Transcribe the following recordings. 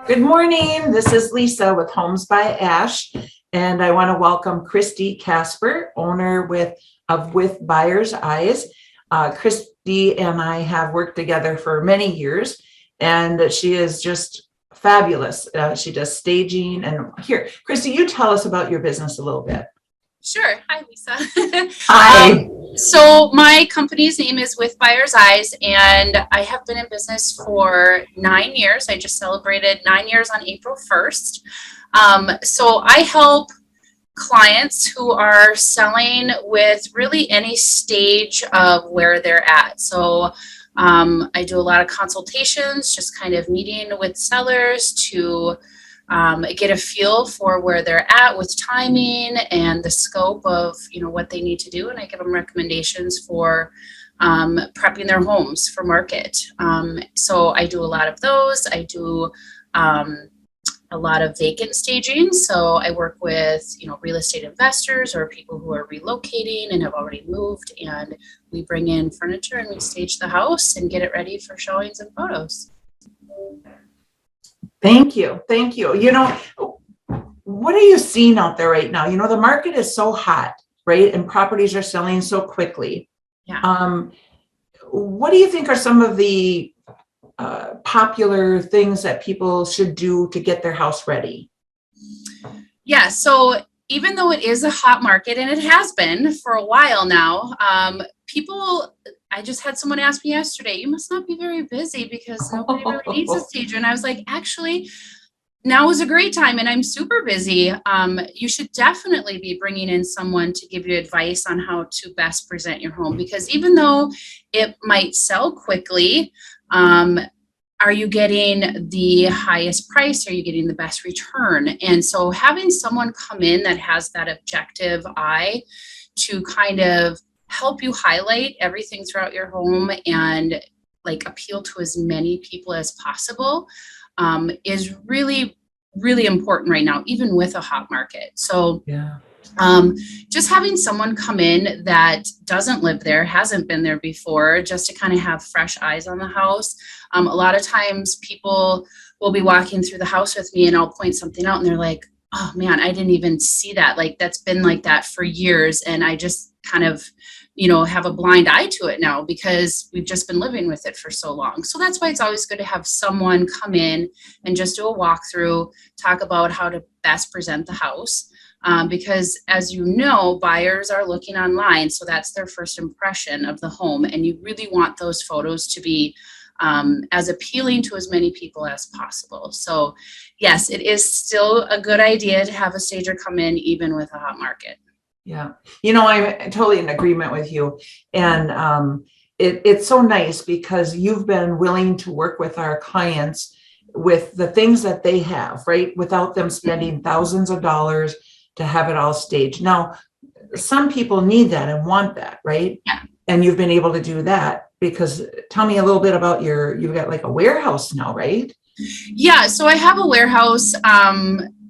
Good morning. This is Lisa with Homes by Ash, and I want to welcome Kristy Kasper, owner with Buyer's Eyes. Kristy and I have worked together for many years, and she is just fabulous. She does staging. And here, Kristy, you tell us about your business a little bit. Sure. Hi, Lisa. Hi. So my company's name is With Buyer's Eyes, and I have been in business for 9 years. I just celebrated 9 years on April 1st. So I help clients who are selling with really any stage of where they're at. So I do a lot of consultations, just kind of meeting with sellers to get a feel for where they're at with timing and the scope of what they need to do, and I give them recommendations for prepping their homes for market. So I do a lot of those. I do a lot of vacant staging. So I work with real estate investors or people who are relocating and have already moved, and we bring in furniture and we stage the house and get it ready for showings and photos. Thank you. Thank you. What are you seeing out there right now? The market is so hot, right? And properties are selling so quickly. Yeah. What do you think are some of the popular things that people should do to get their house ready? Yeah. So even though it is a hot market, and it has been for a while now, I just had someone ask me yesterday, you must not be very busy because nobody really needs a stager. And I was like, actually, now is a great time and I'm super busy. You should definitely be bringing in someone to give you advice on how to best present your home, because even though it might sell quickly, are you getting the highest price? Are you getting the best return? And so having someone come in that has that objective eye to kind of help you highlight everything throughout your home and appeal to as many people as possible is really, really important right now, even with a hot market. So yeah. Just having someone come in that doesn't live there, hasn't been there before, just to kind of have fresh eyes on the house. A lot of times people will be walking through the house with me and I'll point something out and they're like, oh man, I didn't even see that. That's been like that for years. And I just kind of, have a blind eye to it now because we've just been living with it for so long. So that's why it's always good to have someone come in and just do a walkthrough, talk about how to best present the house. Because as you know, buyers are looking online. So that's their first impression of the home. And you really want those photos to be as appealing to as many people as possible. So yes, it is still a good idea to have a stager come in even with a hot market. Yeah. I'm totally in agreement with you. And it's so nice because you've been willing to work with our clients with the things that they have, right? Without them spending thousands of dollars to have it all staged. Now, some people need that and want that, right? Yeah. And you've been able to do that because tell me a little bit about you've got like a warehouse now, right? Yeah. So I have a warehouse.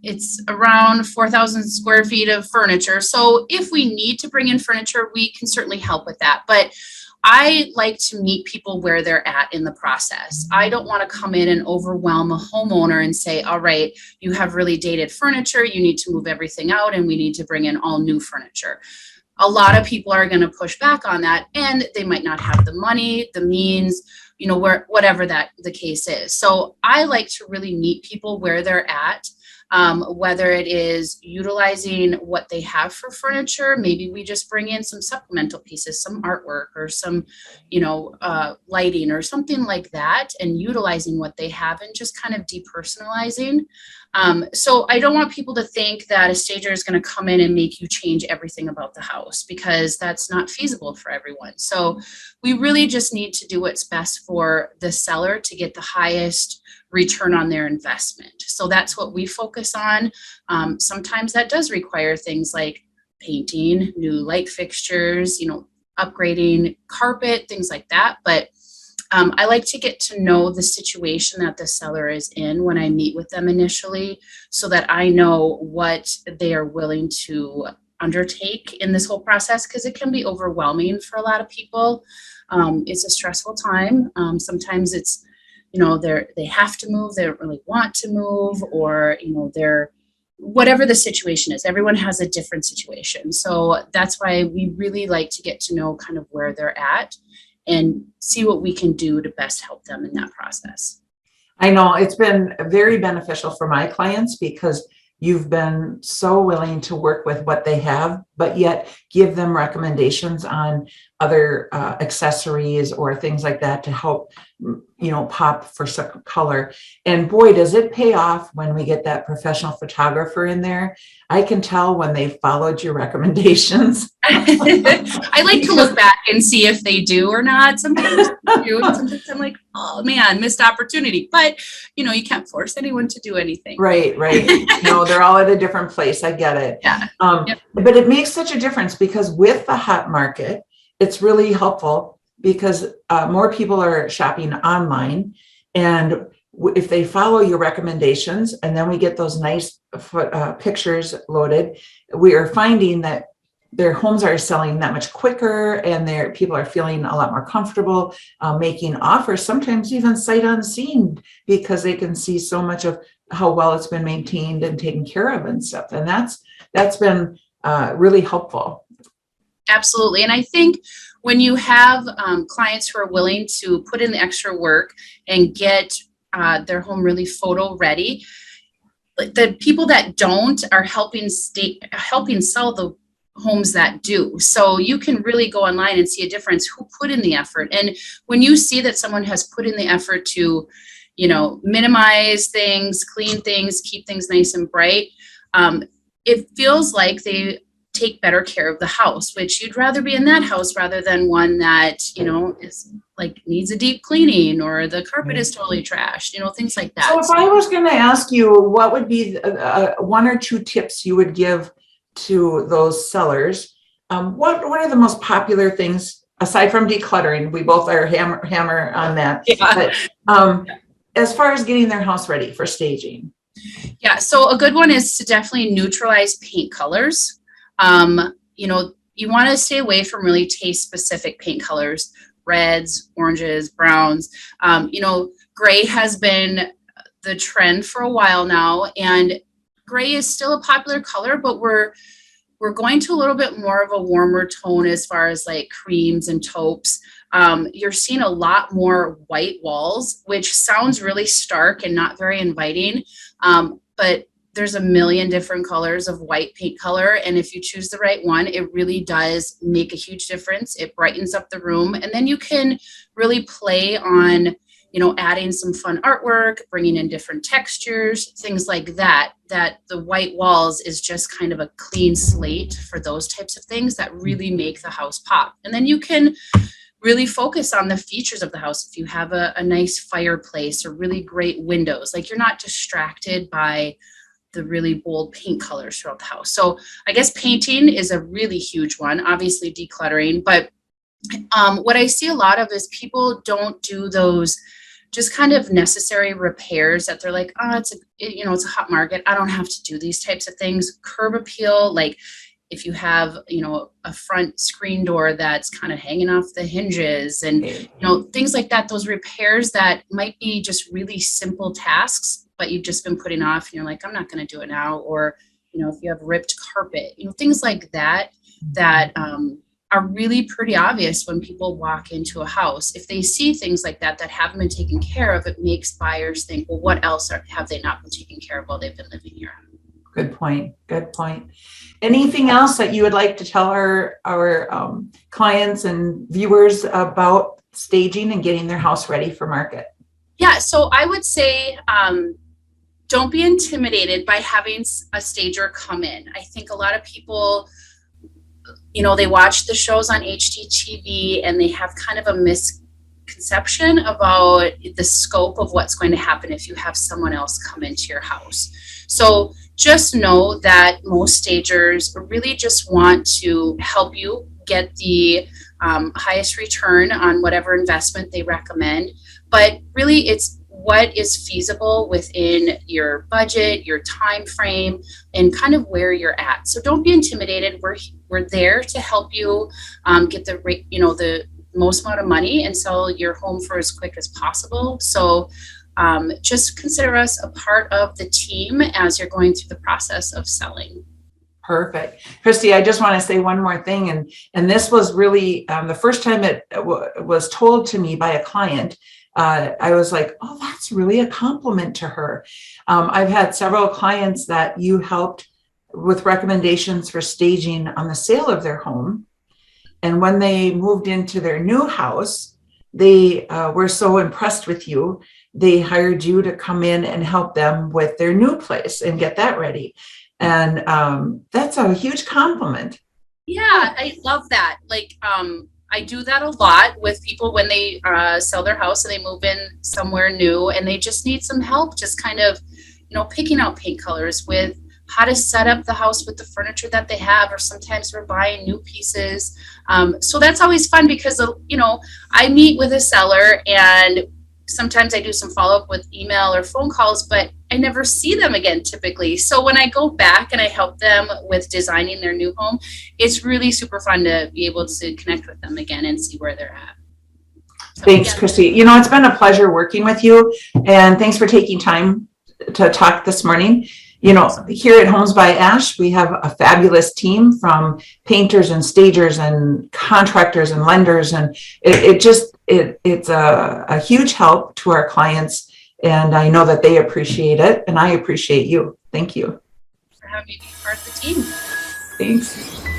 It's around 4,000 square feet of furniture. So if we need to bring in furniture, we can certainly help with that. But I like to meet people where they're at in the process. I don't want to come in and overwhelm a homeowner and say, all right, you have really dated furniture, you need to move everything out and we need to bring in all new furniture. A lot of people are going to push back on that and they might not have the money, the means, whatever that the case is. So I like to really meet people where they're at. Whether it is utilizing what they have for furniture, maybe we just bring in some supplemental pieces, some artwork or some, lighting or something like that, and utilizing what they have and just kind of depersonalizing. So I don't want people to think that a stager is going to come in and make you change everything about the house because that's not feasible for everyone. So we really just need to do what's best for the seller to get the highest return on their investment. So that's what we focus on. Sometimes that does require things like painting, new light fixtures, upgrading carpet, things like that. But I like to get to know the situation that the seller is in when I meet with them initially so that I know what they are willing to undertake in this whole process, because it can be overwhelming for a lot of people. It's a stressful time. Sometimes it's they have to move, they don't really want to move, or, they're, whatever the situation is, everyone has a different situation. So that's why we really like to get to know kind of where they're at and see what we can do to best help them in that process. I know it's been very beneficial for my clients because you've been so willing to work with what they have, but yet give them recommendations on other accessories or things like that to help, pop for some color. And boy, does it pay off when we get that professional photographer in there. I can tell when they followed your recommendations. I like to look back and see if they do or not. Sometimes they do, and sometimes I'm like, oh man, missed opportunity. But you can't force anyone to do anything. Right. No, they're all at a different place. I get it. Yeah. Yep. But it makes such a difference because with the hot market, it's really helpful because more people are shopping online, and if they follow your recommendations and then we get those nice pictures loaded, we are finding that their homes are selling that much quicker, and their people are feeling a lot more comfortable making offers, sometimes even sight unseen, because they can see so much of how well it's been maintained and taken care of and stuff. And that's been really helpful. Absolutely. And I think when you have clients who are willing to put in the extra work and get their home really photo ready, the people that don't are helping sell the homes that do. So you can really go online and see a difference who put in the effort. And when you see that someone has put in the effort to, minimize things, clean things, keep things nice and bright, it feels like they take better care of the house, which you'd rather be in that house rather than one that, is like needs a deep cleaning, or the carpet is totally trashed, things like that. So if I was going to ask you, what would be one or two tips you would give to those sellers? What are the most popular things aside from decluttering? We both are hammer on that. Yeah. But as far as getting their house ready for staging. Yeah. So a good one is to definitely neutralize paint colors. You want to stay away from really taste specific paint colors, reds, oranges, browns. Gray has been the trend for a while now, and gray is still a popular color, but we're going to a little bit more of a warmer tone as far as like creams and taupes. You're seeing a lot more white walls, which sounds really stark and not very inviting. But there's a million different colors of white paint color. And if you choose the right one, it really does make a huge difference. It brightens up the room. And then you can really play on, adding some fun artwork, bringing in different textures, things like that, that the white walls is just kind of a clean slate for those types of things that really make the house pop. And then you can really focus on the features of the house. If you have a nice fireplace or really great windows, like you're not distracted by the really bold paint colors throughout the house. So I guess painting is a really huge one, obviously decluttering, but what I see a lot of is people don't do those just kind of necessary repairs that they're like, oh, it's a hot market, I don't have to do these types of things. Curb appeal, like if you have, a front screen door that's kind of hanging off the hinges and, things like that, those repairs that might be just really simple tasks, but you've just been putting off and you're like, I'm not going to do it now. Or, if you have ripped carpet, things like that, are really pretty obvious when people walk into a house. If they see things like that haven't been taken care of, it makes buyers think, well, what else have they not been taken care of while they've been living here? Good point. Anything else that you would like to tell our clients and viewers about staging and getting their house ready for market? Yeah, so I would say don't be intimidated by having a stager come in. I think a lot of people, they watch the shows on HGTV and they have kind of a misconception about the scope of what's going to happen if you have someone else come into your house. So just know that most stagers really just want to help you get the highest return on whatever investment they recommend. But really, it's what is feasible within your budget, your time frame, and kind of where you're at. So don't be intimidated. We're there to help you get the most amount of money and sell your home for as quick as possible. So just consider us a part of the team as you're going through the process of selling. Perfect. Kristy, I just want to say one more thing. And this was really the first time it was told to me by a client. I was like, oh, that's really a compliment to her. I've had several clients that you helped with recommendations for staging on the sale of their home. And when they moved into their new house, they were so impressed with you. They hired you to come in and help them with their new place and get that ready. And that's a huge compliment. Yeah, I love that. Like, I do that a lot with people when they sell their house and they move in somewhere new and they just need some help, just kind of, picking out paint colors, with how to set up the house with the furniture that they have, or sometimes we're buying new pieces. So that's always fun because, I meet with a seller and sometimes I do some follow-up with email or phone calls, but I never see them again typically. So when I go back and I help them with designing their new home, it's really super fun to be able to connect with them again and see where they're at. So, thanks, Kristy. It's been a pleasure working with you, and thanks for taking time to talk this morning. Here at Homes by Ash, we have a fabulous team from painters and stagers and contractors and lenders, and it's a huge help to our clients, and I know that they appreciate it, and I appreciate you. Thank you for having me be part of the team. Thanks.